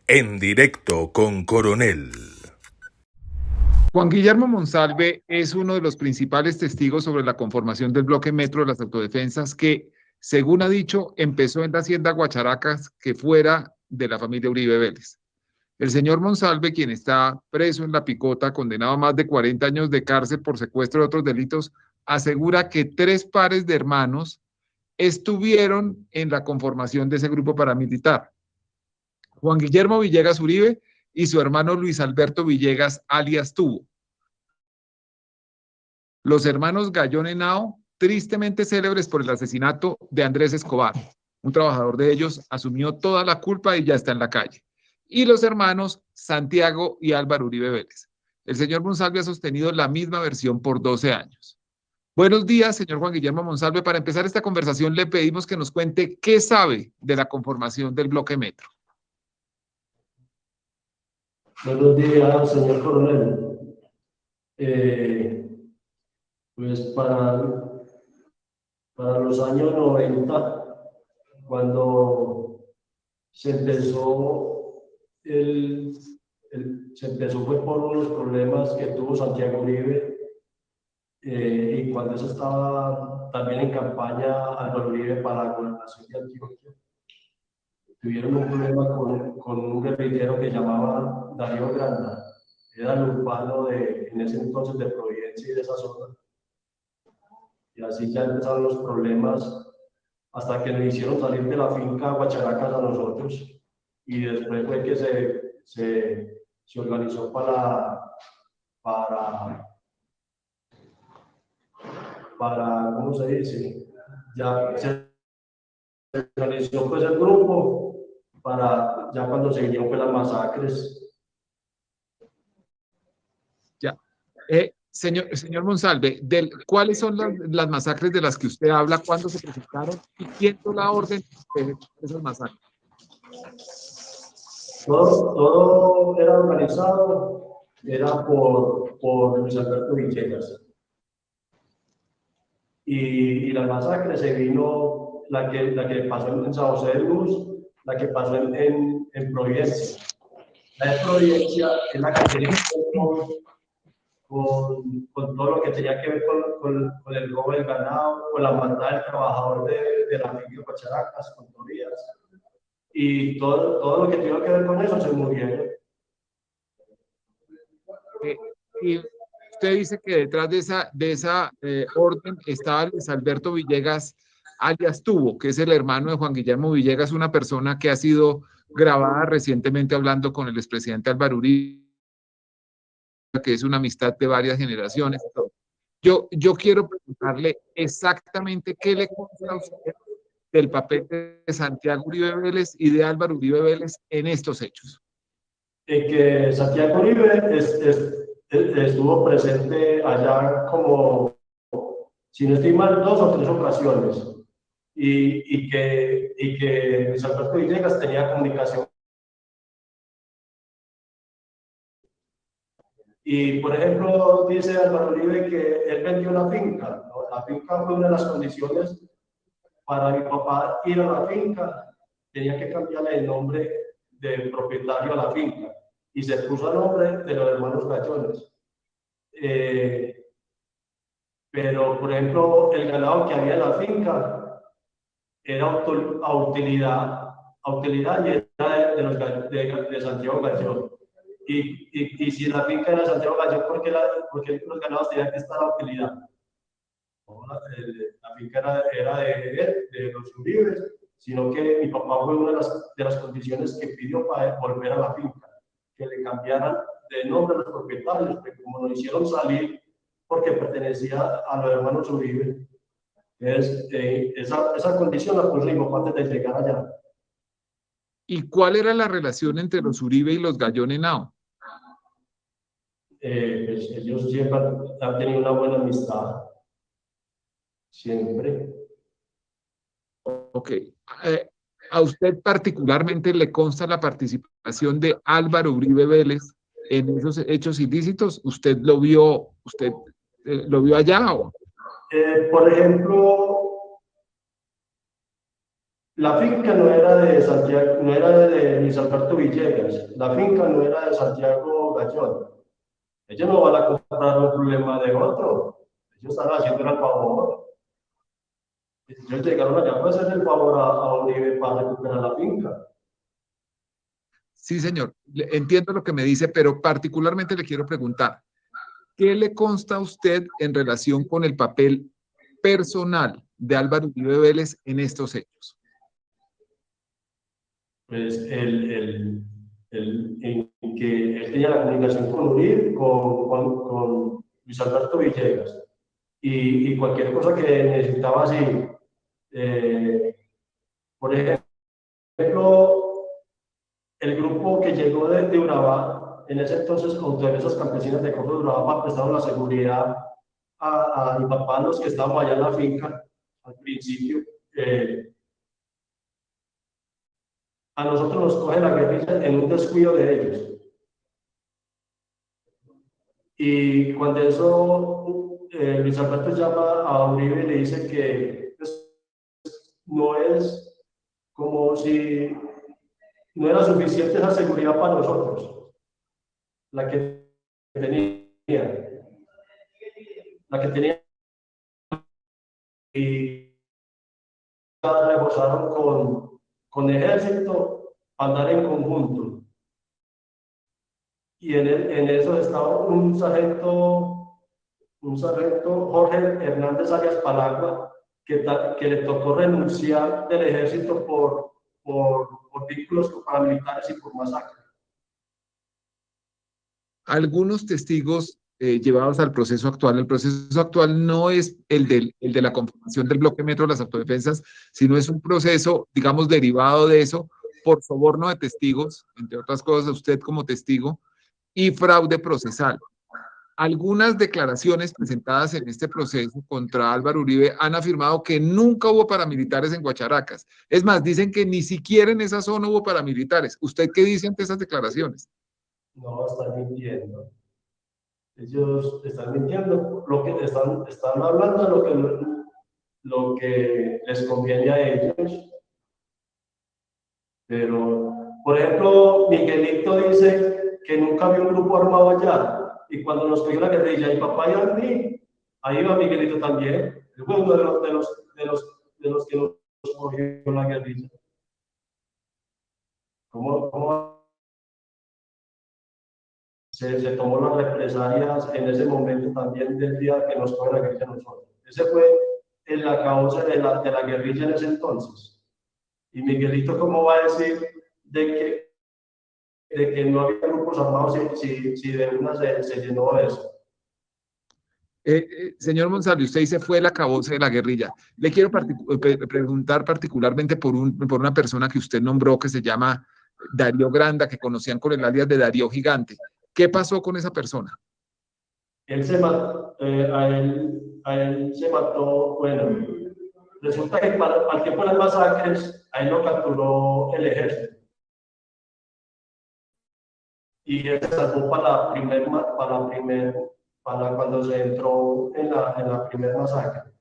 En directo con Coronel. Juan Guillermo Monsalve es uno de los principales testigos sobre la conformación del bloque Metro de las Autodefensas que, según ha dicho, empezó en la hacienda Guacharacas, que fuera de la familia Uribe Vélez. El señor Monsalve, quien está preso en La Picota, condenado a más de 40 años de cárcel por secuestro y otros delitos, asegura que 3 pares de hermanos estuvieron en la conformación de ese grupo paramilitar. Juan Guillermo Villegas Uribe y su hermano Luis Alberto Villegas, alias Tubo. Los hermanos Gallón Henao, tristemente célebres por el asesinato de Andrés Escobar. Un trabajador de ellos asumió toda la culpa y ya está en la calle. Y los hermanos Santiago y Álvaro Uribe Vélez. El señor Monsalve ha sostenido la misma versión por 12 años. Buenos días, señor Juan Guillermo Monsalve. Para empezar esta conversación le pedimos que nos cuente qué sabe de la conformación del bloque Metro. Buenos días, señor coronel. Pues para los años 90, cuando se empezó, fue por unos problemas que tuvo Santiago Uribe, y cuando eso estaba también en campaña Álvaro Uribe para la gobernación de Antioquia. Tuvieron un problema con un guerrillero que llamaban Darío Granda. Era el urbano en ese entonces de Providencia y de esa zona. Y así ya empezaron los problemas hasta que nos hicieron salir de la finca Guacharacas a nosotros. Y después fue que se organizó ¿cómo se dice? Ya se organizó pues el grupo para ya cuando se vinieron pues las masacres. Ya. Señor Monsalve, ¿cuáles son las masacres de las que usted habla? ¿Cuándo se presentaron? ¿Y quién dio la orden de esas masacres? Todo era organizado, era por Luis Alberto Villegas. Y la masacre se vino, la que pasó en San José de Luz, la que pasó en Providencia. La de Providencia es la que tenía que ver con todo lo que tenía que ver con el robo del ganado, con la maldad del trabajador de la finca Guacharacas, con Torías. Y todo lo que tenía que ver con eso se murieron. Y usted dice que detrás de esa orden estaba Luis Alberto Villegas, alias Tubo, que es el hermano de Juan Guillermo Villegas, una persona que ha sido grabada recientemente hablando con el expresidente Álvaro Uribe, que es una amistad de varias generaciones. Yo quiero preguntarle exactamente qué le consta a usted del papel de Santiago Uribe Vélez y de Álvaro Uribe Vélez en estos hechos. Que Santiago Uribe estuvo presente allá como, si no estoy mal, 2 o 3 ocasiones. Y que Luis Alberto Villegas tenía comunicación. Y, por ejemplo, dice Álvaro Uribe que él vendió la finca, ¿no? La finca fue una de las condiciones para mi papá ir a la finca, tenía que cambiarle el nombre del propietario a la finca y se puso a nombre de los hermanos Gallones. Pero, por ejemplo, el ganado que había en la finca era a utilidad y era de Santiago Gallón. Y si la finca era de Santiago Gallón, ¿por qué los ganados tenían que estar a utilidad? La finca era de los Uribes, sino que mi papá fue una de las condiciones que pidió para volver a la finca, que le cambiaran de nombre a los propietarios, pero como lo hicieron salir porque pertenecía a los hermanos Uribe, esa condición la puso mi papá antes de llegar allá. ¿Y cuál era la relación entre los Uribe y los Gallón Henao? Pues ellos siempre han tenido una buena amistad. Siempre. Ok. ¿A usted particularmente le consta la participación de Álvaro Uribe Vélez en esos hechos ilícitos? ¿Usted lo vio allá? ¿O? Por ejemplo, La finca no era de Santiago, no era de Luis Alberto Villegas, la finca no era de Santiago Gallón. Ellos no van a comprar un problema de otro, ellos están haciendo el favor. Ellos llegaron allá para hacer el favor a Uribe para recuperar la finca. Sí, señor. Entiendo lo que me dice, pero particularmente le quiero preguntar, ¿qué le consta a usted en relación con el papel personal de Álvaro Uribe Vélez en estos hechos? Pues en que él tenía la comunicación con Uribe, con Luis Alberto Villegas, y cualquier cosa que necesitaba así. Por ejemplo, el grupo que llegó de Urabá, en ese entonces Autodefensas Campesinas de Corzo de Urabá, prestaron la seguridad a mi papá, los que estábamos allá en la finca al principio. A nosotros nos coge la guerrilla en un descuido de ellos. Y cuando eso, Luis Alberto llama a Uribe y le dice que pues, no es como si no era suficiente esa seguridad para nosotros, la que tenía, y reforzaron con ejército, andar en conjunto. Y en eso estaba un sargento Jorge Hernández Arias Palagua, que le tocó renunciar del ejército por vínculos paramilitares y por masacre. Algunos testigos llevados al proceso actual. El proceso actual no es el de la conformación del bloque Metro de las Autodefensas, sino es un proceso, digamos, derivado de eso, por soborno de testigos, entre otras cosas, usted como testigo, y fraude procesal. Algunas declaraciones presentadas en este proceso contra Álvaro Uribe han afirmado que nunca hubo paramilitares en Guacharacas. Es más, dicen que ni siquiera en esa zona hubo paramilitares. ¿Usted qué dice ante esas declaraciones? No, están mintiendo. Ellos están mintiendo. Lo que están hablando lo que les conviene a ellos. Pero, por ejemplo, Miguelito dice que nunca vio un grupo armado allá. Y cuando nos cogió la guerrilla, y papá y a mí, ahí va Miguelito también. Él fue uno de los que nos cogió la guerrilla. ¿Cómo se tomó las represalias en ese momento también del día que nos cogió la guerrilla a nosotros? Ese fue la causa de la guerrilla en ese entonces. Y Miguelito, ¿cómo va a decir de que no había grupos armados si de una se llenó de eso? Señor Monsalve, usted dice fue el acabose de la guerrilla. Le quiero preguntar particularmente por una persona que usted nombró que se llama Darío Granda, que conocían con el alias de Darío Gigante. ¿Qué pasó con esa persona? Él se mató, a él se mató, bueno, resulta que al tiempo de las masacres, a él lo capturó el ejército. Y él se salvó para cuando se entró en la primera masacre.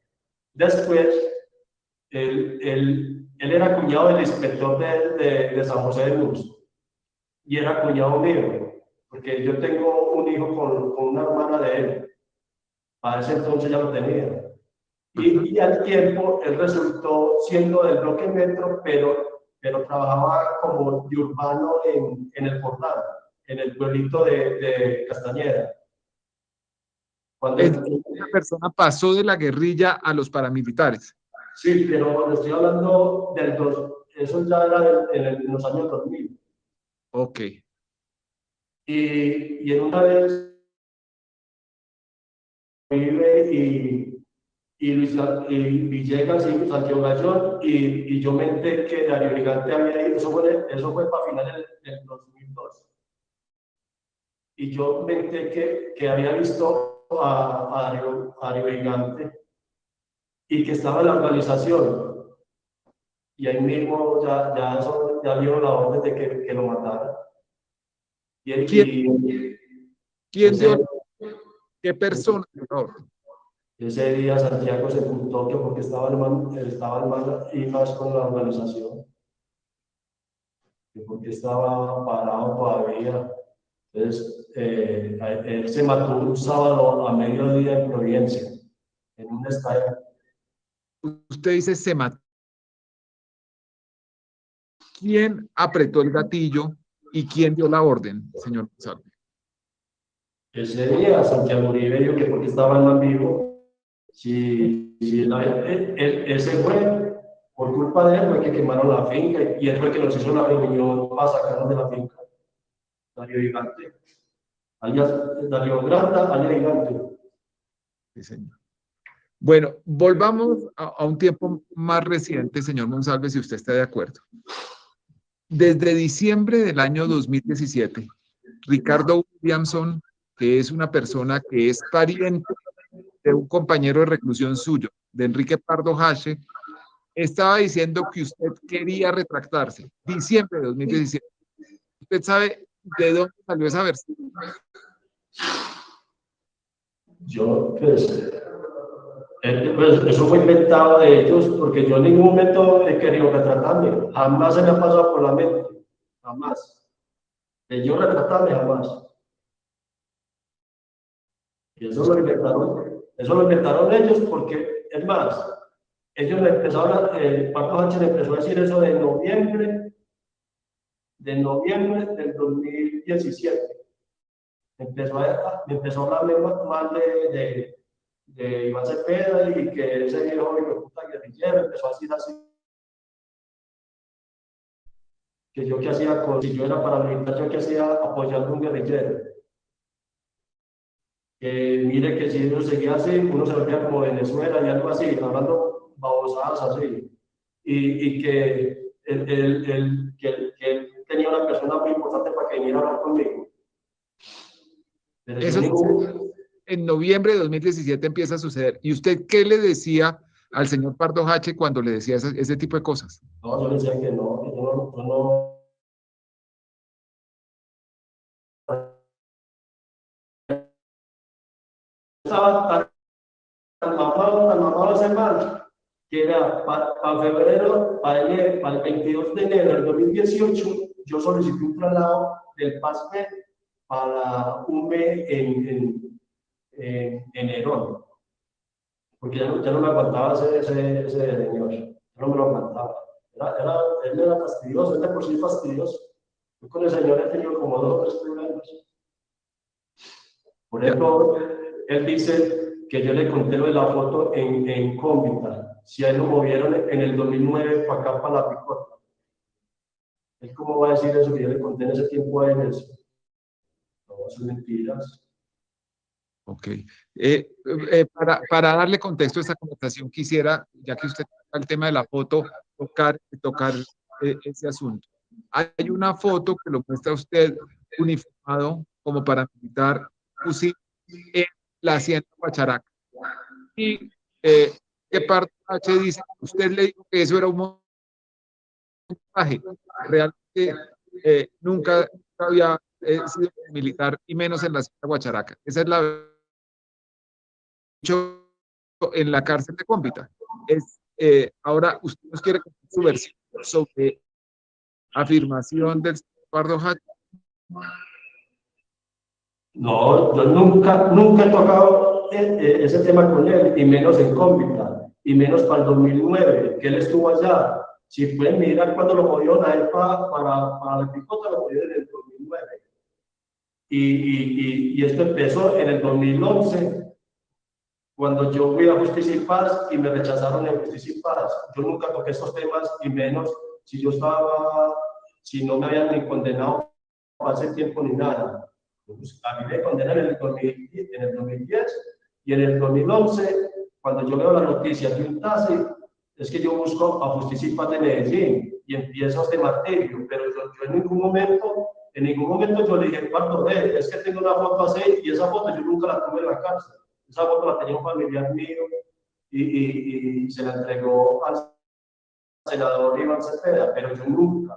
Después, él era cuñado del inspector de San José de Luz y era cuñado mío, porque yo tengo un hijo con una hermana de él. Para ese entonces ya lo tenía. Y al tiempo él resultó siendo del bloque Metro, pero trabajaba como de urbano en el Portal, en el pueblito de Castañeda. Cuando Esa persona pasó de la guerrilla a los paramilitares. Sí, pero estoy hablando eso ya era en los años 2000. Ok. Y en una vez y Villegas y Santiago Gallón, y yo me enteré que Darío Gigante había ido, eso fue para finales del 2002. Y yo me enteré que había visto a Darío Gigante y que estaba en la organización. Y ahí mismo ya dieron la orden de que lo mataran. ¿Quién dio? ¿Qué persona? Ese día Santiago se ocultó que porque estaba mal y más con la organización, que porque estaba parado todavía. Entonces, él se mató un sábado a mediodía en Providencia, en un estadio. Usted dice se mató. ¿Quién apretó el gatillo y quién dio la orden, señor Monsalve? Ese día Santiago Uribe dijo que porque estaba en vivo, ese fue, por culpa de él, fue que quemaron la finca y él fue que nos hizo la reunión para sacarnos de la finca. Darío Gigante. Darío Granda, alias Gigante. Sí, señor. Bueno, volvamos a un tiempo más reciente, señor Monsalve, si usted está de acuerdo. Desde diciembre del año 2017, Ricardo Williamson, que es una persona que es pariente de un compañero de reclusión suyo, de Enrique Pardo Hache, estaba diciendo que usted quería retractarse. Diciembre de 2017. ¿Usted sabe de dónde salió esa versión? Yo, pues, eso fue inventado de ellos, porque yo en ningún momento he querido retratarme. Jamás se me ha pasado por la mente. Jamás. De yo retratarme, jamás. Y eso lo inventaron ellos porque, es más, ellos le empezaron, Pardo Hache le empezó a decir eso de noviembre del 2017. Me empezó a hablar mal de Iván Cepeda y que ese viejo hijo de puta guerrillero empezó a decir así. Que yo qué hacía, si yo era paramilitar, yo qué hacía apoyando a un guerrillero. Que mire que si ellos seguía así, uno se volvía como Venezuela y algo así, hablando babosadas así. Y que él tenía una persona muy importante para que viniera a hablar conmigo. Pero Eso en noviembre de 2017 empieza a suceder. ¿Y usted qué le decía al señor Pardo Hache cuando le decía ese tipo de cosas? No, yo le decía que no, yo no estaba tan mamado ese mal, que era para febrero, para el 22 de enero del 2018, yo solicité un traslado del PASME para UME en Herón, porque ya no me aguantaba ese señor, ya no me lo aguantaba. Él era fastidioso, él de por sí fastidioso. Yo con el señor he tenido como 2 o 3 problemas. Por ejemplo, él dice que yo le conté lo de la foto en Cómbita, si a él lo movieron en el 2009 para acá, para la Picota. ¿Él cómo va a decir eso que yo le conté en ese tiempo a él eso? No, son mentiras. Ok. Para darle contexto a esta conversación, quisiera, ya que usted toca el tema de la foto, tocar ese asunto. Hay una foto que lo muestra usted uniformado como paramilitar UCI en la hacienda Guacharaca. Y que Pardo Hache dice, usted le dijo que eso era un montaje. Realmente nunca había sido militar y menos en la hacienda Guacharaca. Esa es la en la cárcel de Cómbita. Ahora usted nos quiere contar su versión sobre afirmación del señor Pardo Hache. No, yo nunca he tocado ese tema con él, y menos en Cómbita, y menos para el 2009, que él estuvo allá. Si pueden mirar cuando lo movieron a él para la Picota, lo movieron en el 2009. Y esto empezó en el 2011, cuando yo fui a Justicia y Paz y me rechazaron en Justicia y Paz. Yo nunca toqué estos temas, y menos si no me habían ni condenado hace tiempo ni nada. Pues a mí me condenan en el 2010 y en el 2011, cuando yo veo las noticias de un TASI, es que yo busco a Justicia y Paz de Medellín y empiezo este martirio, pero yo en ningún momento yo le dije, Pardo, es que tengo una foto así, y esa foto yo nunca la tuve en la cárcel. Esa foto la tenía un familiar mío y se la entregó al senador Iván Cepeda, pero yo nunca,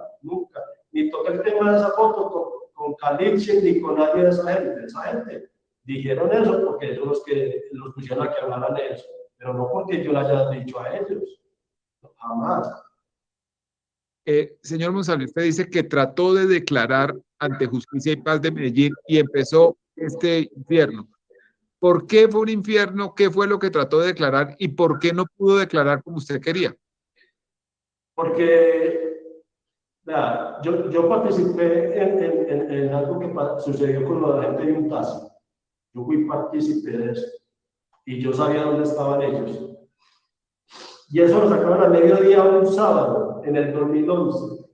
ni toqué el tema de esa foto con Caliche ni con nadie de esa gente. Esa gente dijeron eso porque ellos los que los pusieron a que hablaran eso, pero no porque yo le haya dicho a ellos, jamás. Señor Monsalve, usted dice que trató de declarar ante Justicia y Paz de Medellín y empezó este infierno. ¿Por qué fue un infierno? ¿Qué fue lo que trató de declarar y por qué no pudo declarar como usted quería? Porque vea, yo participé en algo que sucedió con la gente de un taxi. Yo fui partícipe de eso y yo sabía dónde estaban ellos. Y eso lo sacaron a mediodía un sábado en el 2011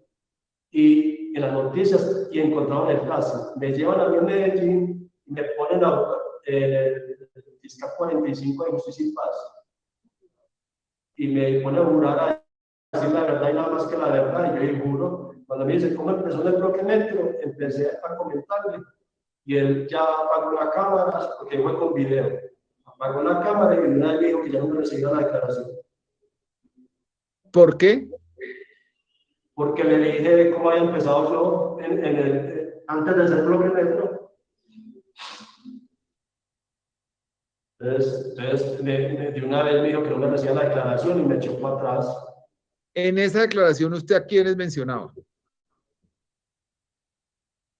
y en las noticias y encontraron el caso. Me llevan a mí en Medellín y me ponen a el fiscal 45 de Justicia y Paz y me ponen a jurar a decir la verdad y nada más que la verdad. Y yo dije, juro. Cuando me dice cómo empezó en el bloque metro, empecé a comentarle y él ya apagó la cámara porque fue con video. Apagó la cámara y una vez dijo que ya no me recibía la declaración. ¿Por qué? Porque le dije cómo había empezado yo antes de ser bloque metro. Entonces de una vez me dijo que no me recibía la declaración y me echó para atrás. En esa declaración, ¿usted a quiénes mencionaba?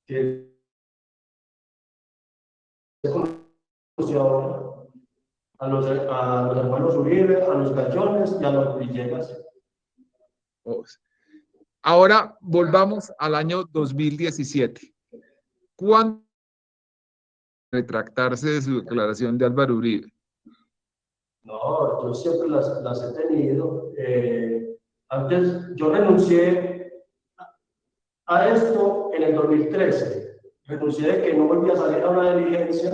Que a los hermanos Uribe, a los Gallones y a los Villegas. Ahora volvamos al año 2017. ¿Cuándo retractarse de su declaración de Álvaro Uribe? No, yo siempre las he tenido. Antes yo renuncié a esto en el 2013. Renuncié de que no volvía a salir a una diligencia,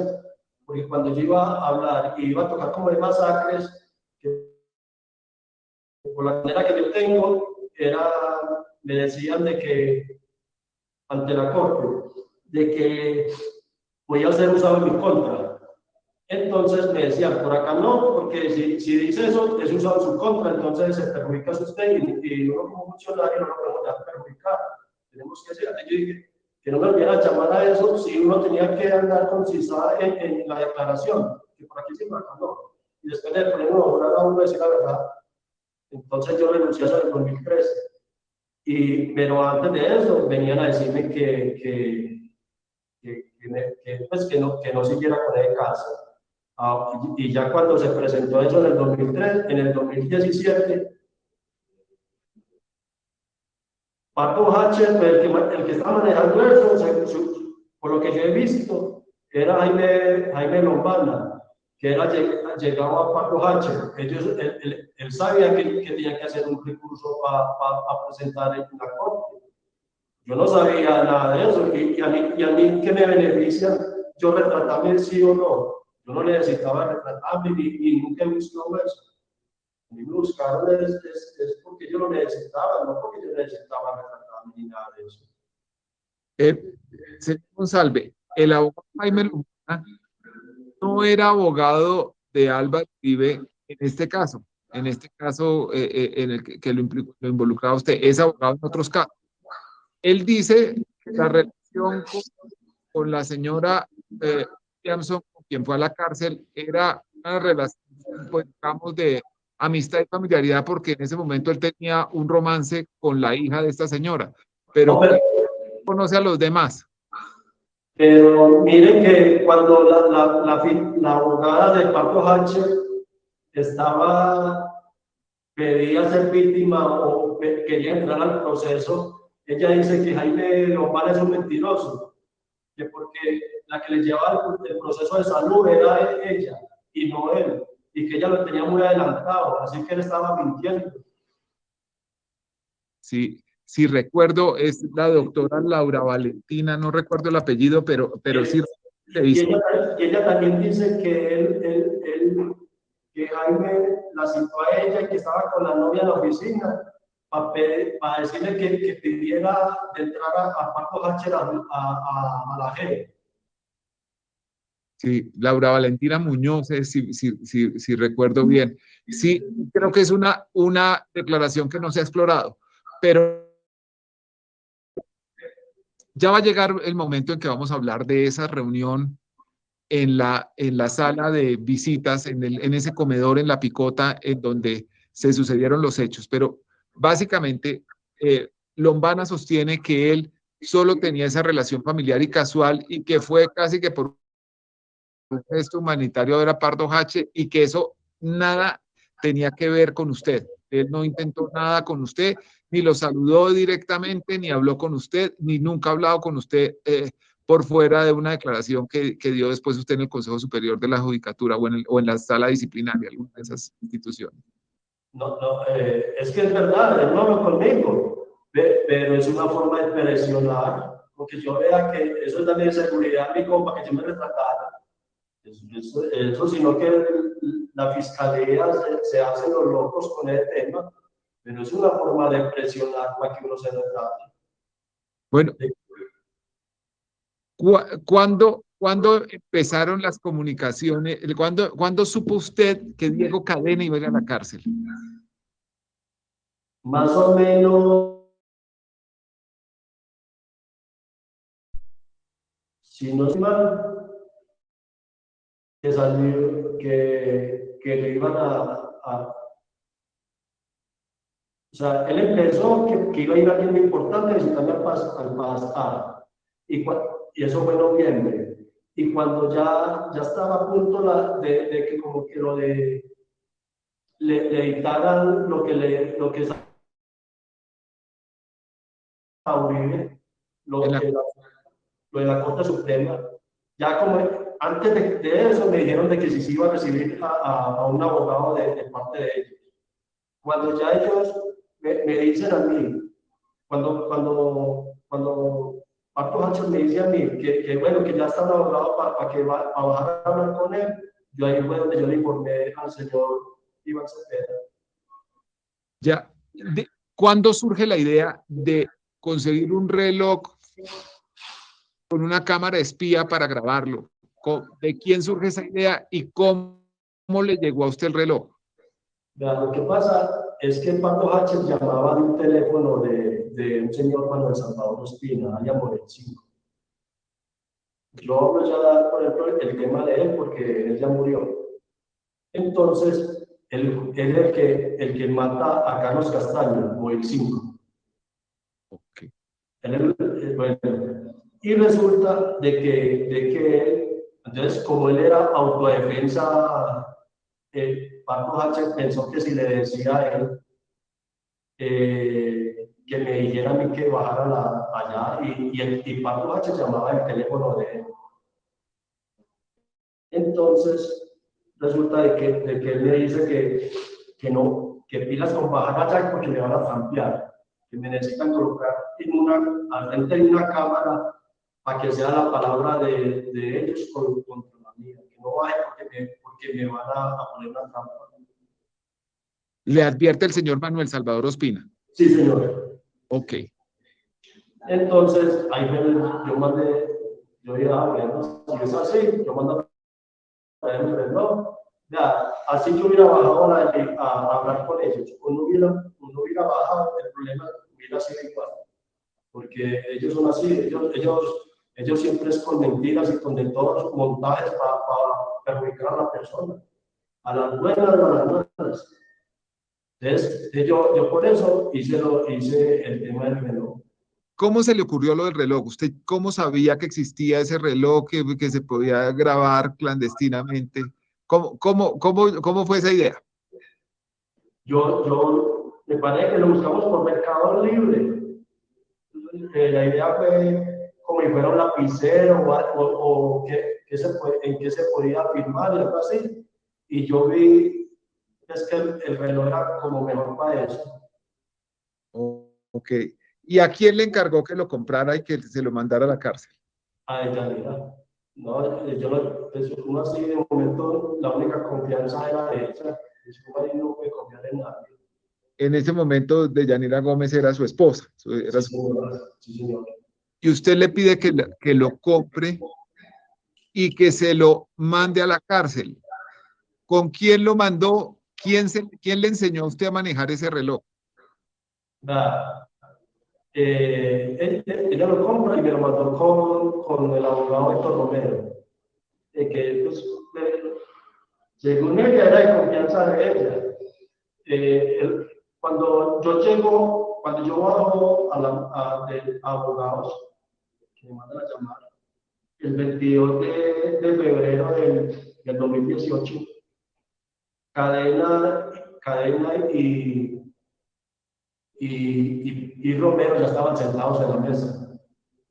porque cuando yo iba a hablar y iba a tocar como de masacres, que por la manera que yo tengo, me decían de que, ante la corte, de que podía ser usado en mi contra. Entonces me decían, por acá no, porque si dice eso, es usado en su contra, entonces se perjudica a usted y uno como funcionario no lo podemos dejar perjudicar. Tenemos que hacer, yo dije, que no me olvidara llamar a eso si uno tenía que andar concisada en la declaración, que por aquí sí, por acá no. Y después de poner una hora a uno decir la verdad. Entonces yo renuncié a eso en el 2013. Pero antes de eso venían a decirme pues, que no siguiera con el caso. Y ya cuando se presentó eso en el 2003, en el 2017, Paco Hacher, el que estaba manejando eso, por lo que yo he visto, era Jaime Lombana, que era llegado a Paco Hacher. Él sabía que tenía que hacer un recurso para presentar en la corte. Yo no sabía nada de eso, y a mí ¿qué me beneficia? Yo retratarme sí o no. Yo no necesitaba retratarme ni nunca he buscado eso. Ni me buscaron es porque yo lo necesitaba, no porque yo necesitaba retratarme ni nada de eso. Señor Monsalve, el abogado Jaime Lombana no era abogado de Álvaro Uribe en este caso en el que lo involucraba usted, es abogado en otros casos. Él dice que la relación con la señora Williamson, con quien fue a la cárcel, era una relación, pues, digamos, de amistad y familiaridad, porque en ese momento él tenía un romance con la hija de esta señora, pero No, conoce a los demás. Pero miren que cuando la abogada de Paco Hacher pedía ser víctima o quería entrar al proceso, ella dice que Jaime Lombana es un mentiroso, que porque la que le llevaba el proceso de salud era ella y no él, y que ella lo tenía muy adelantado, así que él estaba mintiendo. Sí, sí recuerdo, es la doctora Laura Valentina, no recuerdo el apellido, pero sí. Y ella también dice que Jaime la citó a ella y que estaba con la novia en la oficina para decirle que pidiera de entrar a Paco Hacher a la G. Sí, Laura Valentina Muñoz, si recuerdo bien. Sí, creo que es una declaración que no se ha explorado, pero ya va a llegar el momento en que vamos a hablar de esa reunión en la sala de visitas, en ese comedor en La Picota, en donde se sucedieron los hechos. Pero básicamente, Lombana sostiene que él solo tenía esa relación familiar y casual y que fue casi que por un gesto humanitario de ver a Pardo Hache y que eso nada tenía que ver con usted. Él no intentó nada con usted, ni lo saludó directamente, ni habló con usted, ni nunca ha hablado con usted por fuera de una declaración que dio después usted en el Consejo Superior de la Judicatura o en la sala disciplinaria, alguna de esas instituciones. No, no, es que es verdad, él no habló conmigo, pero es una forma de presionar, porque yo vea que eso es también seguridad mi compa, que yo me retratara. Eso, sino que la fiscalía se hace los locos con el tema, pero es una forma de presionar para que uno se retrate. Bueno, ¿cuándo empezaron las comunicaciones? ¿Cuándo supo usted que Diego Cadena iba a ir a la cárcel? Más o menos, si no es mal, que salió, que le iban o sea, él empezó que iba a ir a alguien muy importante a visitarme al pasar. Y eso fue en noviembre. Y cuando ya estaba a punto de que como que le dictaran lo que es a Uribe, lo de la Corte Suprema, ya como antes de eso me dijeron de que si se iba a recibir a un abogado de parte de ellos. Cuando ya ellos me dicen a mí, cuando Pato Hacho me dice a mí que bueno, que ya está un abogado para que va a bajar a hablar con él, yo ahí fue donde yo le informé al señor Iván Cepeda. Ya, ¿cuándo surge la idea de conseguir un reloj con una cámara espía para grabarlo? ¿De quién surge esa idea y cómo le llegó a usted el reloj? Vea, lo que pasa es que Pato Haches llamaba de un teléfono de un señor Manuel Salvador Ospina, allá por el 5. Yo hablo ya, por ejemplo, el tema de él porque él ya murió. Entonces, él es el que mata a Carlos Castaño, o el 5. Okay. Bueno, y resulta de que entonces, como él era autodefensa, Pato Hache pensó que si le decía a él que me dijera a mí que bajara allá, y Pato Hache llamaba el teléfono de él. Entonces, resulta de que él me dice que no, que pilas con bajar allá porque me van a trampear, que me necesitan colocar al frente de una cámara para que sea la palabra de ellos contra la mía, que no baje porque me van a poner una trampa. Le advierte el señor Manuel Salvador Ospina. Sí, señor. Ok. Entonces, ahí yo dije, bueno, si es así, yo mando el reloj. Ya, así yo hubiera bajado a hablar con ellos. Uno hubiera bajado, el problema hubiera sido igual. Porque ellos son así, ellos siempre es con mentiras y con de todos los montajes para perjudicar a la persona. A las buenas o a las malas. Entonces, yo por eso hice el tema del reloj. ¿Cómo se le ocurrió lo del reloj? ¿Usted cómo sabía que existía ese reloj que se podía grabar clandestinamente? ¿Cómo fue esa idea? Me parece que lo buscamos por Mercado Libre. La idea fue como si fuera un lapicero o en qué se podía firmar y algo así. Y yo vi que el reloj era como mejor para eso. Ok. ¿Y a quién le encargó que lo comprara y que se lo mandara a la cárcel? A ella, mira. No, uno así de momento, la única confianza era de ella. Uno ahí no puede confiar en nadie. En ese momento, Deyanira Gómez era su esposa. Sí, señor. Sí, señor. Y usted le pide que lo compre y que se lo mande a la cárcel. ¿Con quién lo mandó? ¿Quién le enseñó a usted a manejar ese reloj? Ella lo compra y me lo mandó con el abogado Héctor Romero. de que pues, según ella era de confianza de ella. Cuando yo bajo de abogados, que me mandan a llamar, el 22 de febrero del 2018, Cadena y Romero ya estaban sentados en la mesa.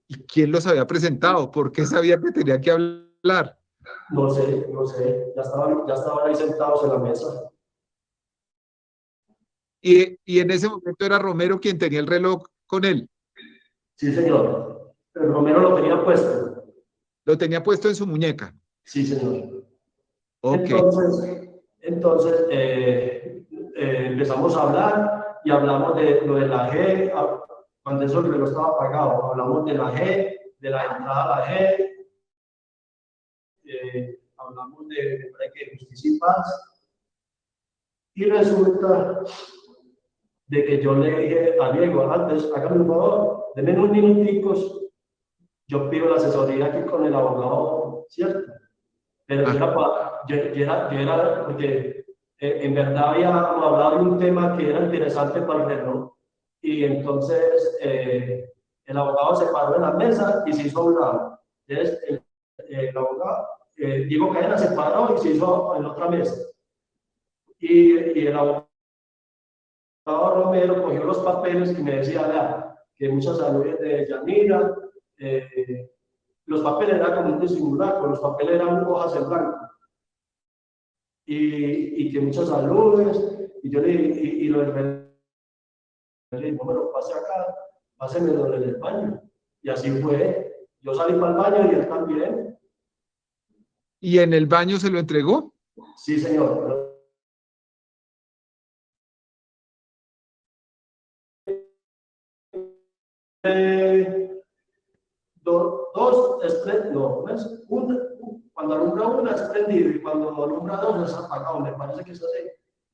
¿Y quién los había presentado? ¿Por qué sabía que tenía que hablar? No sé, ya estaban ahí sentados en la mesa. Y en ese momento era Romero quien tenía el reloj con él. Sí, señor. Pero Romero lo tenía puesto. Lo tenía puesto en su muñeca. Sí, señor. Ok. Entonces empezamos a hablar y hablamos de lo de la G, cuando eso el reloj estaba apagado, hablamos de la G, de la entrada a la G, hablamos de justicia y paz, y resulta de que yo le dije a Diego, antes, hágame un favor, denme unos minuticos, yo pido la asesoría aquí con el abogado, ¿cierto? Pero yo era porque en verdad habíamos hablado de un tema que era interesante para el reloj, y entonces el abogado se paró en la mesa y se hizo a un lado. Entonces el abogado, Diego Cadena, se paró y se hizo en otra mesa. Y el abogado Romero cogió los papeles y me decía, vea, que muchas saludes de Yanira, los papeles eran como un simulacro, los papeles eran hojas en blanco. Y que muchas saludes, y yo le dije, y lo del no me lo pase acá, pásemelo en el baño. Y así fue. Yo salí para el baño y él también. ¿Y en el baño se lo entregó? Sí, señor. Cuando alumbra una es prendido y cuando alumbra dos es apagado, me parece que es así.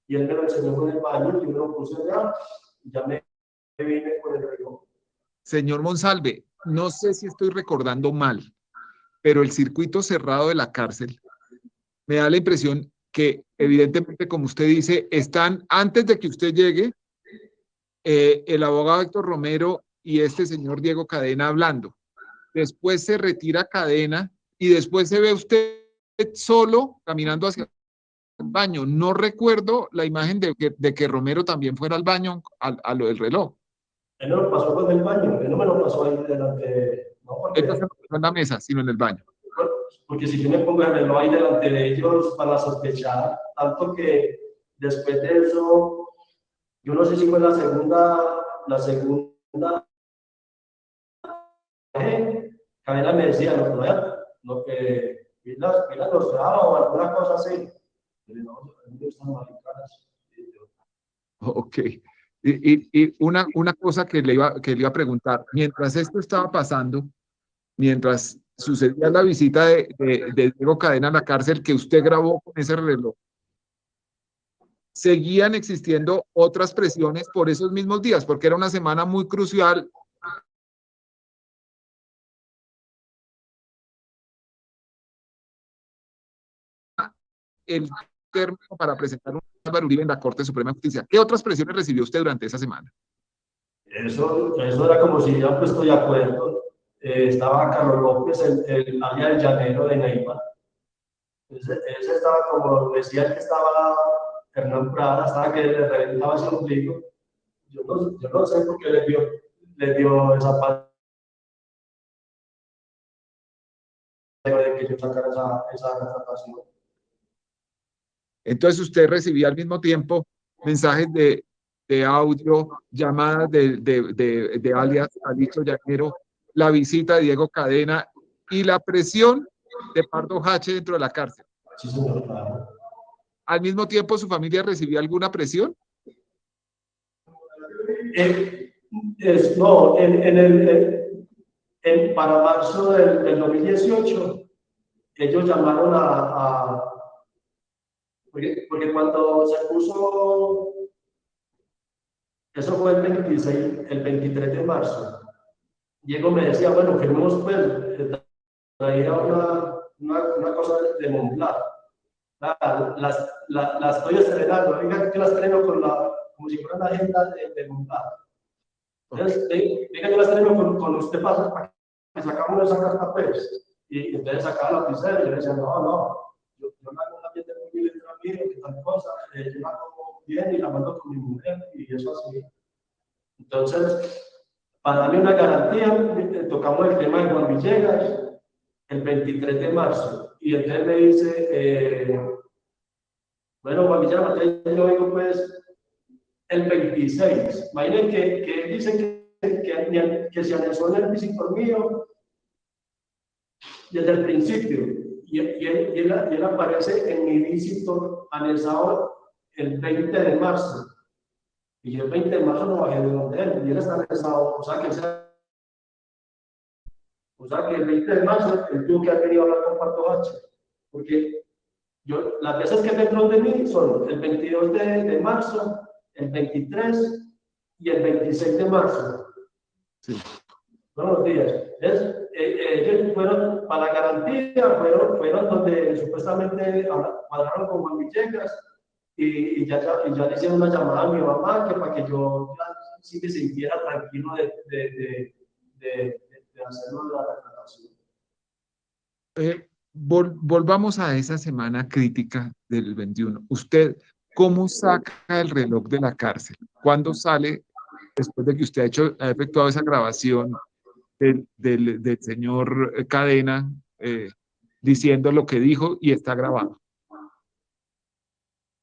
Y él me lo enseñó en el baño, yo me lo puse allá y ya me vine con el reloj. Señor Monsalve, no sé si estoy recordando mal, pero el circuito cerrado de la cárcel me da la impresión que evidentemente, como usted dice, están antes de que usted llegue, el abogado Héctor Romero y este señor Diego Cadena hablando. Después se retira Cadena y después se ve usted solo caminando hacia el baño. No recuerdo la imagen de que Romero también fuera al baño a lo del reloj. Él no lo pasó con el baño, él no me lo pasó ahí delante. No, porque, Él no se lo pasó en la mesa, sino en el baño. Porque si yo me pongo el reloj ahí delante de ellos para sospechar, tanto que después de eso, yo no sé si fue la segunda Cadena me decía, no, mira los graba o alguna cosa así. No, no están maricanas. Ok. Y una cosa que le iba a preguntar, mientras esto estaba pasando, mientras sucedía la visita de Diego Cadena a la cárcel que usted grabó con ese reloj, seguían existiendo otras presiones por esos mismos días, porque era una semana muy crucial. El término para presentar un Álvaro Uribe en la Corte Suprema de Justicia. ¿Qué otras presiones recibió usted durante esa semana? Eso era como si ya puesto de acuerdo. Estaba Carlos López, el área del llanero de Neiva. Ese estaba, como decía el que estaba Hernán Prada, estaba que le reventaba ese ombligo. Yo no sé por qué le dio esa parte de que yo sacara esa retratación. Entonces usted recibía al mismo tiempo mensajes de audio, llamadas de alias Alito Llanero, la visita de Diego Cadena y la presión de Pardo Hache dentro de la cárcel. Sí, señor, claro. ¿Al mismo tiempo su familia recibía alguna presión? No, para marzo del 2018, ellos llamaron porque cuando se puso, eso fue el 23 de marzo, Diego me decía, bueno, firmemos pues, traía una cosa de Montblanc. La estoy estrenando, venga, yo la estreno como si fuera una agenda de Montblanc. Entonces, venga, yo la estreno con usted para que sacamos esa carta, pues. Y entonces sacaba la lapicero y yo le decía, no, yo la hago una ambiente muy bien tranquilo, que tal cosa, yo la hago bien y la mando con mi mujer y eso así. Entonces, para darle una garantía, tocamos el tema de Juan Villegas el 23 de marzo. Y entonces me dice, bueno, Juan Villegas, yo vengo pues el 26. Imaginen que él dice que se anexó en el visitor mío desde el principio. Y él aparece en mi visitor anexado el 20 de marzo. Y yo el 20 de marzo no bajé de donde él, y él está anexado, o sea que el 20 de marzo él tuvo que haber venido a hablar con Pato H, porque las veces que dentro de mí son el 22 de marzo, el 23 y el 26 de marzo. Sí. Buenos días. Ellos fueron, para la garantía, fueron donde supuestamente cuadraron con Juan Villegas y ya le hicieron una llamada a mi mamá para que yo sí me sintiera tranquilo de hacerlo de la retratación. Volvamos a esa semana crítica del 21. ¿Usted cómo saca el reloj de la cárcel? ¿Cuándo sale, después de que usted ha efectuado esa grabación del señor Cadena diciendo lo que dijo y está grabado?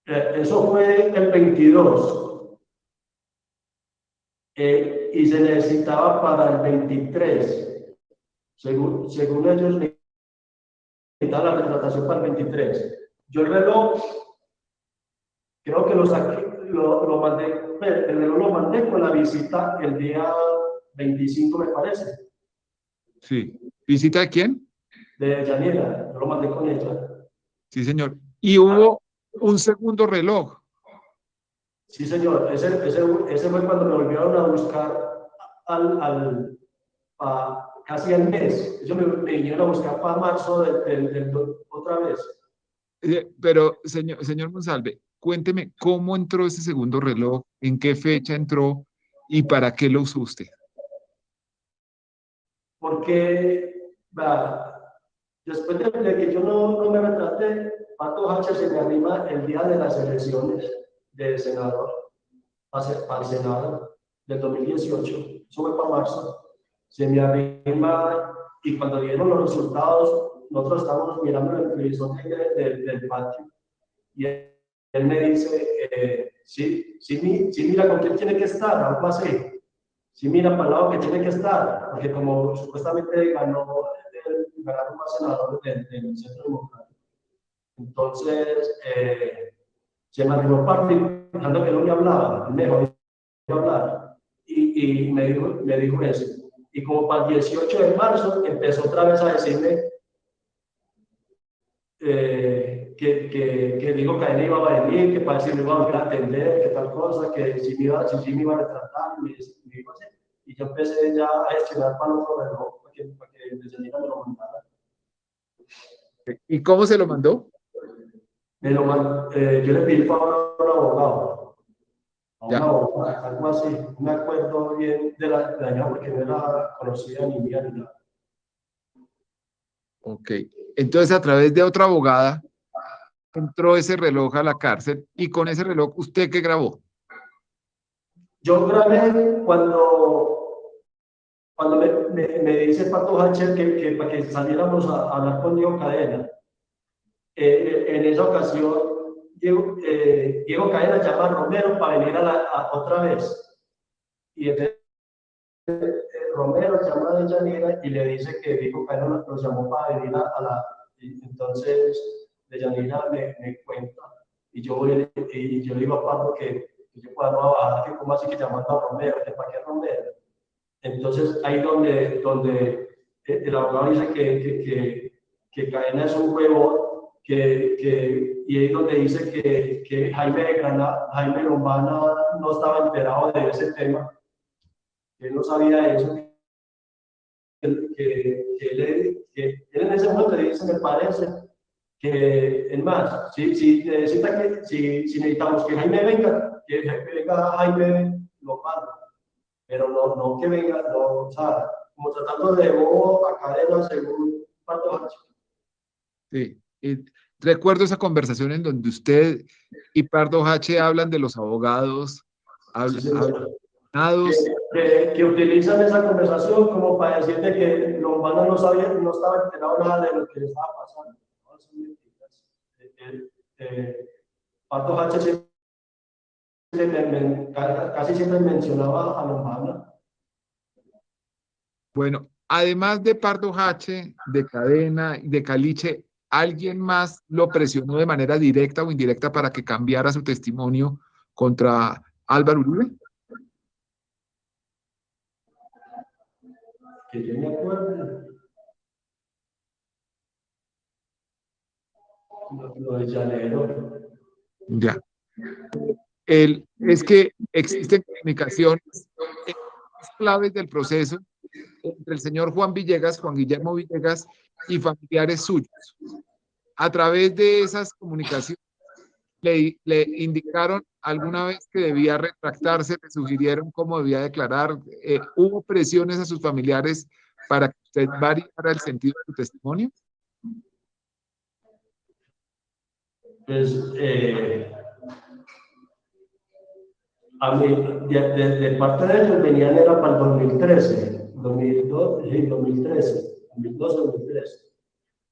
Eso fue el 22 y se necesitaba para el 23. Según ellos, necesitaba la retratación para el 23. Yo el reloj, creo que lo mandé, el reloj lo mandé con la visita el día 25, me parece. Sí. ¿Visita de quién? De Yanira, yo lo mandé con ella. Sí, señor. Y hubo un segundo reloj. Sí, señor. Ese fue cuando me volvieron a buscar casi al mes. Ellos me vinieron a buscar para marzo otra vez. Pero, señor Monsalve, cuénteme cómo entró ese segundo reloj, en qué fecha entró y para qué lo usó usted. Porque después de que yo no me retraté, Pato Hacher se me arrima el día de las elecciones de senador, para el Senado del 2018, eso fue para marzo. Se me arrima y cuando dieron los resultados, nosotros estábamos mirando el televisor del patio y él me dice, sí, mira con quién tiene que estar, algo así. Sí, mira para el lado que tiene que estar, porque como supuestamente ganaron más senadores del Centro Democrático. Entonces, se me arribó parte pensando que no me hablaba, me dejó de hablar y me dijo eso. Y como para el 18 de marzo empezó otra vez a decirme que dijo que él iba a venir, que para si me iba a volver a atender, que tal cosa, que si me iba a retratar, me dijo así. Y yo empecé ya a gestionar para el otro reloj, para que desde me lo mandara. ¿Y cómo se lo mandó? Yo le pedí el favor a un abogado, Ya. algo así. No me acuerdo bien de la ella porque no era conocida ni mía ni nada. Ok. Entonces, a través de otra abogada, entró ese reloj a la cárcel y con ese reloj, ¿usted qué grabó? Yo grabé cuando me dice Pato Hacher que para que saliéramos a hablar con Diego Cadena. En esa ocasión, Diego Cadena llama a Romero para venir otra vez. Y entonces, Romero llama a Deyanira y le dice que Diego Cadena nos llamó para venir entonces, Deyanira me cuenta. Y yo le digo a Pablo que yo pueda no bajar, que como así que llamando a Romero, que para qué Romero. Entonces, ahí donde el abogado dice que Cadena es un huevo, y ahí donde dice que Jaime Lombana no estaba enterado de ese tema, que él no sabía eso, que él en ese momento le dice, me parece que, es más, si necesita si necesitamos que Jaime venga, que venga Jaime lo manda, pero no que venga, no, o sea, como tratando de bobo a cadena según Pardo Hache. Sí. Y recuerdo esa conversación en donde usted y Pardo Hache hablan de los abogados, Sí, hablan señor. abogados. Que utilizan esa conversación como para decirte que Lombana no sabía, no estaba enterado nada de lo que le estaba pasando. No, son mentiras. Pato Hache casi siempre mencionaba a Lombana. Bueno, además de Pardo Hache, de Cadena y de Caliche, ¿alguien más lo presionó de manera directa o indirecta para que cambiara su testimonio contra Álvaro Uribe? Que yo me acuerdo. Lo de Llanero. Ya. Es que existen comunicaciones claves del proceso entre el señor Juan Villegas, Juan Guillermo Villegas y familiares suyos. A través de esas comunicaciones le indicaron alguna vez que debía retractarse, le sugirieron cómo debía declarar, hubo presiones a sus familiares para que usted variara el sentido de su testimonio. Pues, a mí, de parte de ellos venían era para el 2013, 2002, sí, 2013, 2012, 2013.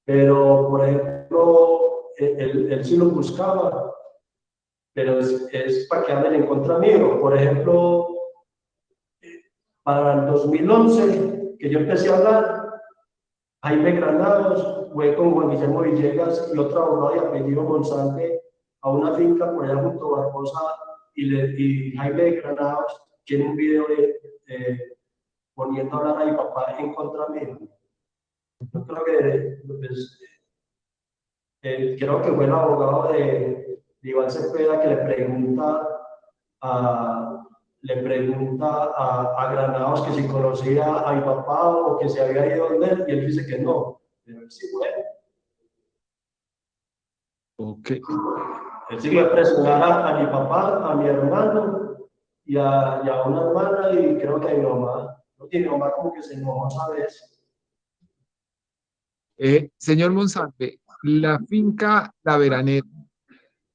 Pero, por ejemplo, él sí lo buscaba, pero es para que hablen en contra mío. Por ejemplo, para el 2011, que yo empecé a hablar, Jaime Granados fue con Juan Guillermo Villegas y otro abogado de apellido Monsalve a una finca por allá junto a Barbosa y Jaime Granados tiene un video poniendo a hablar a mi papá en contra mío. Yo creo que pues, creo que fue el abogado de Iván Cepeda que le pregunta a Granados que si conocía a mi papá o que se había ido donde él, y él dice que no, pero él sí fue. Ok. Él sí fue a presionar a mi papá, a mi hermano y a una hermana y creo que a mi mamá. Y mi mamá como que se enojó, ¿sabes? Señor Monsalve, la finca La Veranera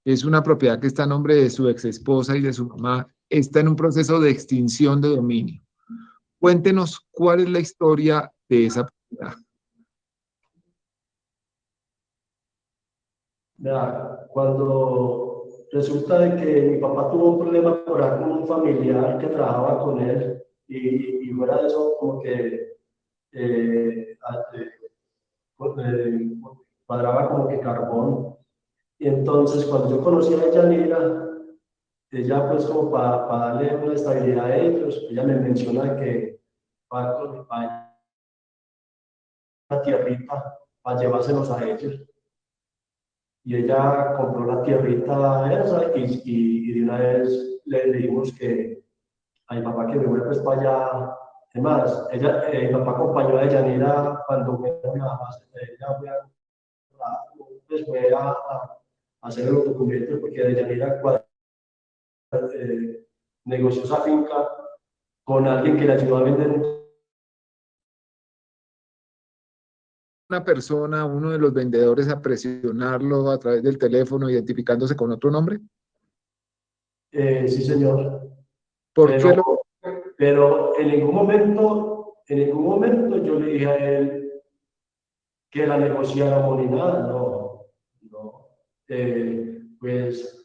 es una propiedad que está a nombre de su ex esposa y de su mamá, está en un proceso de extinción de dominio. Cuéntenos cuál es la historia de esa propiedad. Cuando resulta de que mi papá tuvo un problema por ahí con un familiar que trabajaba con él y fuera de eso como que eh, eh, cuadraba como que carbón. Y entonces cuando yo conocí a Yanira, ella pues como para darle una estabilidad a ellos, ella me menciona que va una tierrita para llevárselos a ellos. Y ella compró la tierrita esa y de una vez le dijimos que a mi papá que me fuera pues para allá. Es más, mi papá acompañó a Yanira cuando ella fue a hacer los documentos porque Yanira negoció esa finca con alguien que le ayudó a vender. Una persona, uno de los vendedores, a presionarlo a través del teléfono, identificándose con otro nombre. Sí, señor. ¿Por qué lo? Pero en ningún momento yo le dije a él que la negociáramos ni nada, no. Pues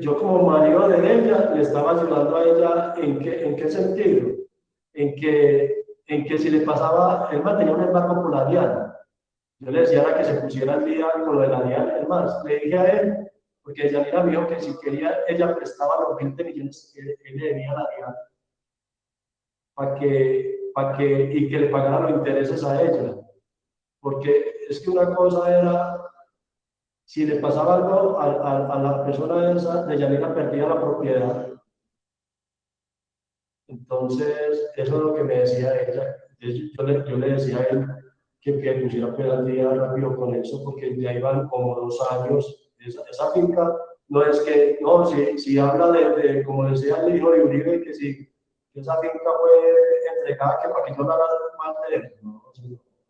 yo como marido de ella le estaba ayudando a ella en qué sentido, en que si le pasaba, él mantenía un embargo por la DIAN. Yo le decía a que se pusiera al día con lo de la DIAN, es más, le dije a él, porque ella me dijo que si quería, ella prestaba los 20 millones que él le debía a la DIAN y que le pagaran los intereses a ella. Porque es que una cosa era, si le pasaba algo a la persona esa, de Yanira perdía la propiedad. Entonces, eso es lo que me decía ella. Yo le decía a él que pusiera pues al día rápido con eso, porque ya iban como 2 años. Esa finca no es que, no, si habla como decía el hijo de Uribe, que si que esa finca fue entregada, que para que no la hagan mal de él. No,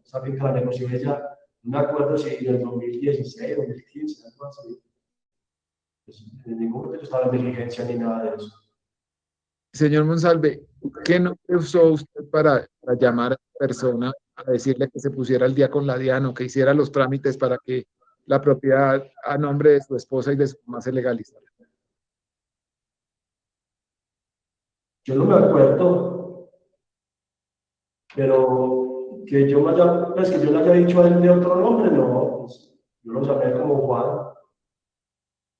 esa finca la negoció ella, no me acuerdo si en el 2016, 2015, algo así. Pues, en ningún momento yo estaba en diligencia ni nada de eso. Señor Monsalve, ¿qué no usó usted para llamar a la persona a decirle que se pusiera al día con la DIAN o que hiciera los trámites para que la propiedad a nombre de su esposa y de su mamá se legalizara? Yo no me acuerdo, pero que yo, pues que yo le haya dicho a él de otro nombre, no, pues, yo lo llamé como Juan.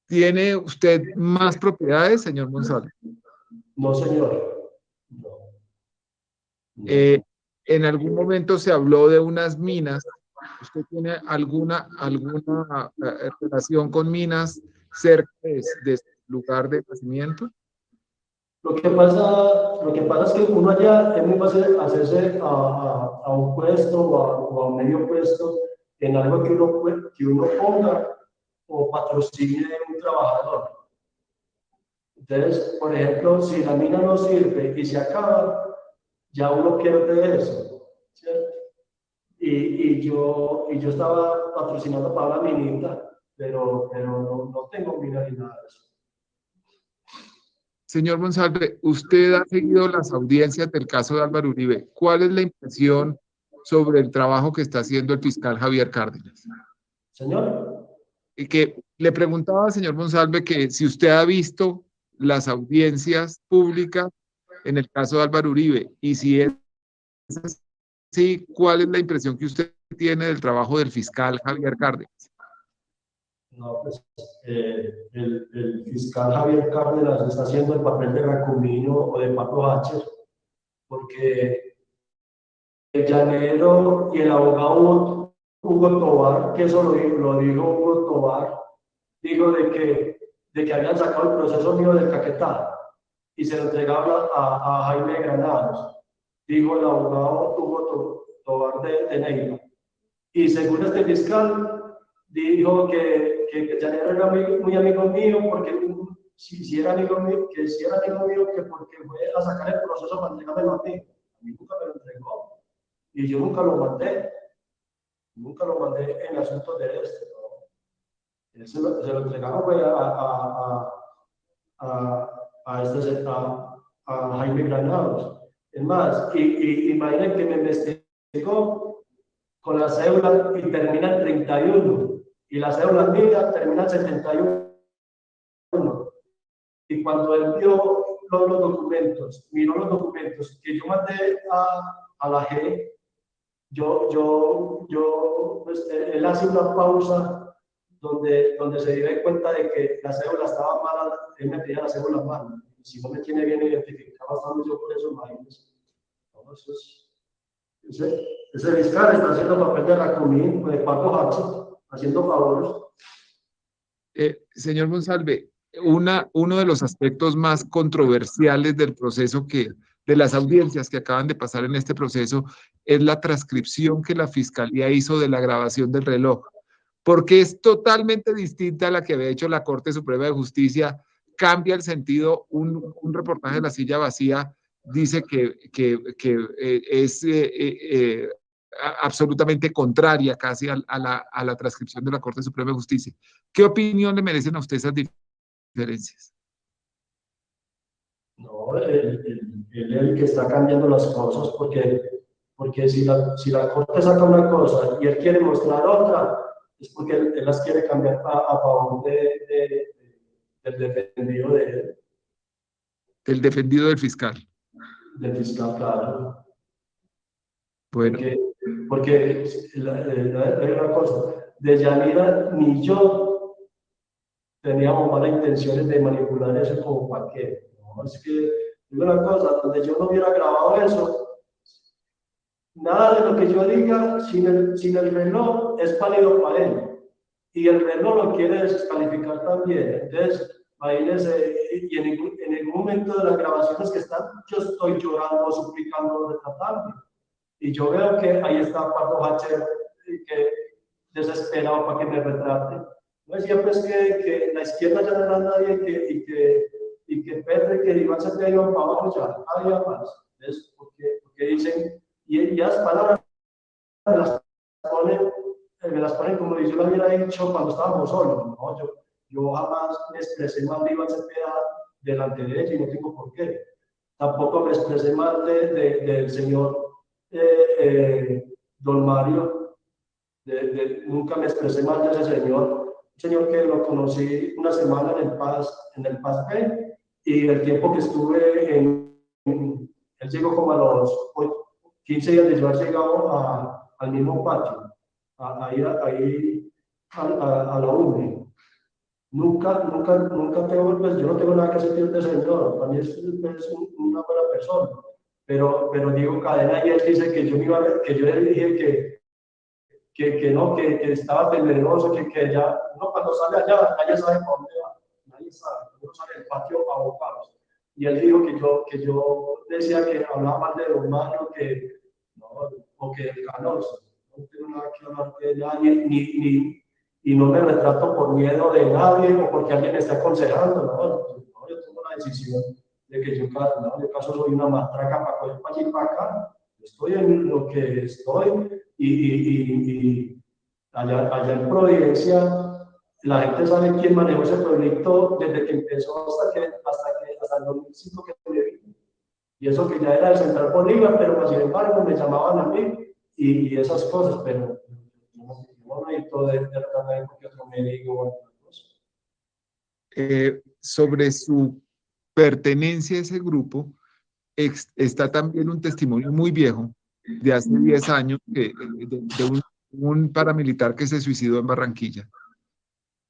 ¿Tiene usted más propiedades, señor Monsalve? No, señor. No, no. En algún momento se habló de unas minas. ¿Usted tiene alguna relación con minas cerca de su lugar de nacimiento? Lo que pasa es que uno allá es muy fácil hacerse a un puesto o a medio puesto en algo que uno ponga o patrocine un trabajador. Entonces, por ejemplo, si la mina no sirve y se acaba, ya uno pierde eso, ¿cierto? Y yo estaba patrocinando para la minita, pero no tengo mina ni nada de eso. Señor Monsalve, usted ha seguido las audiencias del caso de Álvaro Uribe. ¿Cuál es la impresión sobre el trabajo que está haciendo el fiscal Javier Cárdenas? Señor. Y que le preguntaba al señor Monsalve que si usted ha visto las audiencias públicas en el caso de Álvaro Uribe y si es así, ¿cuál es la impresión que usted tiene del trabajo del fiscal Javier Cárdenas? No, pues el fiscal Javier Cárdenas está haciendo el papel de Racumino o de Pato Hacher, porque el llanero y el abogado Hugo Tobar, que eso lo dijo Hugo Tobar, dijo de que habían sacado el proceso mío del Caquetá y se lo entregaban a Jaime Granados, dijo el abogado Hugo Tobar de Neiva. Y según este fiscal, dijo que Llanero era muy amigo mío, porque si era amigo mío, que porque fue a sacar el proceso para entregármelo a mí. A mí nunca me lo entregó. Y yo nunca lo mandé en asuntos de este. ¿No? Se lo entregaron fue a Jaime Granados. Es más, imaginen que me investigó con la cédula y termina en 31 y la cédula mía termina en 71. Y cuando él vio los documentos, miró los documentos que yo mandé a la G, pues, él hace una pausa donde se dio cuenta de que la cédula estaba mala, él me pedía la cédula mala. Si no me tiene bien identificado, estamos yo por eso, imagínense. Entonces, ese fiscal está haciendo papel de Racumín, de Paco Hacho, haciendo favores. Señor Monsalve, uno de los aspectos más controversiales del proceso de las audiencias que acaban de pasar en este proceso es la transcripción que la Fiscalía hizo de la grabación del reloj, porque es totalmente distinta a la que había hecho la Corte Suprema de Justicia. Cambia el sentido. Un reportaje de La Silla Vacía dice que es absolutamente contraria casi a la transcripción de la Corte Suprema de Justicia. ¿Qué opinión le merecen a usted esas diferencias? No, él es el que está cambiando las cosas, porque si la Corte saca una cosa y él quiere mostrar otra, es porque él las quiere cambiar a favor del defendido de él. El defendido del fiscal. Del fiscal, claro. Bueno. Porque hay una cosa, de Yanira ni yo teníamos malas intenciones de manipular eso como para qué. ¿No? Es que, digo una cosa, donde yo no hubiera grabado eso, nada de lo que yo diga sin el reloj es válido para él. Y el reloj lo quiere descalificar también. Entonces, y en el momento de las grabaciones que están, yo estoy llorando, suplicando, retratando. Y yo veo que ahí está Pardo Hacher, que desesperado para que me retrate. No decía pues que la izquierda ya no era nadie y que Pedro y que Iván se iban para abajo ya, había más. Entonces, porque dicen, y las palabras me las ponen como si yo lo hubiera dicho cuando estábamos solos. ¿No? Yo jamás me expresé mal de Iván Cepeda delante de ella y no tengo por qué. Tampoco me expresé mal del señor Don Mario. Nunca me expresé mal de ese señor. Un señor que lo conocí una semana en el Paz B, y el tiempo que estuve él llegó como a los 15 días de yo haber llegado al mismo patio, ahí a la UNE. Nunca tengo, pues yo no tengo nada que sentir de señor, para mí es una buena persona, pero Diego Cadena y él dice que yo le dije que no, que estaba temeroso, que ya, uno cuando sale allá, nadie sabe para dónde va, nadie sabe, uno sale del patio a bocados. Y él dijo que yo decía que hablaba mal de Don Mario, o que de Carlos, no tengo nada que hablar de nadie, y no me retrato por miedo de nadie o porque alguien me está aconsejando, no, yo tengo la decisión de que yo caso soy una matraca para coger para allí y para acá, estoy en lo que estoy, y allá en Providencia, la gente sabe quién manejó ese proyecto desde que empezó hasta el 2005 que me vine. Y eso que ya era de Central Bolívar, pero sin embargo me llamaban a mí y esas cosas, pero no necesito de tratar porque otro me digo otra cosa. Sobre su pertenencia a ese grupo, está también un testimonio muy viejo de hace 10 años de un paramilitar que se suicidó en Barranquilla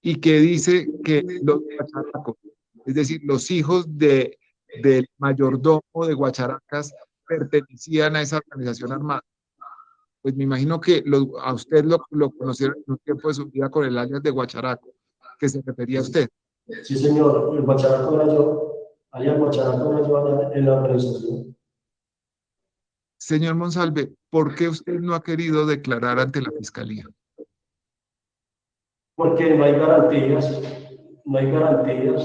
y que dice que los guacharacos, es decir, los hijos del mayordomo de Guacharacas, pertenecían a esa organización armada. Pues me imagino que a usted lo conocieron en un tiempo de su vida con el alias de Guacharaco, que se refería a usted. Sí, señor, el Guacharaco era yo, alias Guacharaco era yo en la organización. Señor Monsalve, ¿por qué usted no ha querido declarar ante la Fiscalía? Porque no hay garantías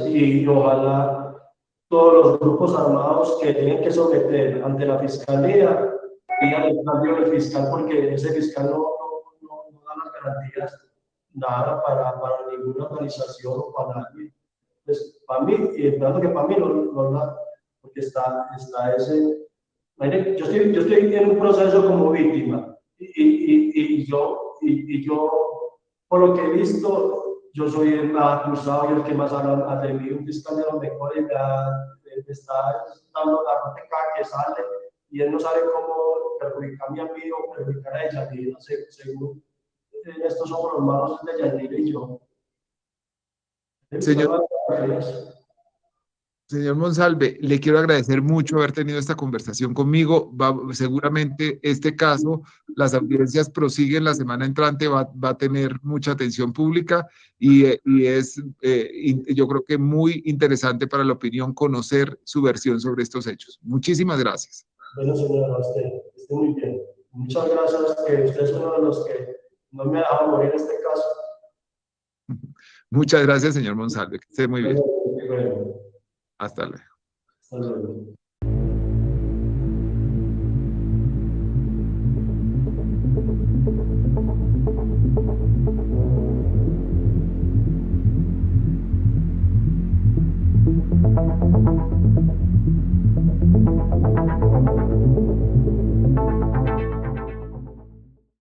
y ojalá todos los grupos armados que tienen que someter ante la Fiscalía pidan el cambio del fiscal, porque ese fiscal no da las garantías, nada para ninguna organización o para nadie. Pues para mí, y esperando que para mí no da, porque está ese. Yo estoy en un proceso como víctima y yo, por lo que he visto, yo soy el más acusado y el que más habla de mí. Un fiscal de los mejores me está dando la nota que sale y él no sabe cómo perjudicarme a mí o perjudicar a ella. Según estos somos los malos de Yanira y yo. Señor Monsalve, le quiero agradecer mucho haber tenido esta conversación conmigo. Seguramente este caso, las audiencias prosiguen la semana entrante, va a tener mucha atención pública y yo creo que muy interesante para la opinión conocer su versión sobre estos hechos. Muchísimas gracias. Bueno, señora, usted esté muy bien. Muchas gracias, que usted es uno de los que no me ha dejado morir en este caso. Muchas gracias, señor Monsalve, que esté muy bien. Bueno. Hasta luego. Hasta luego.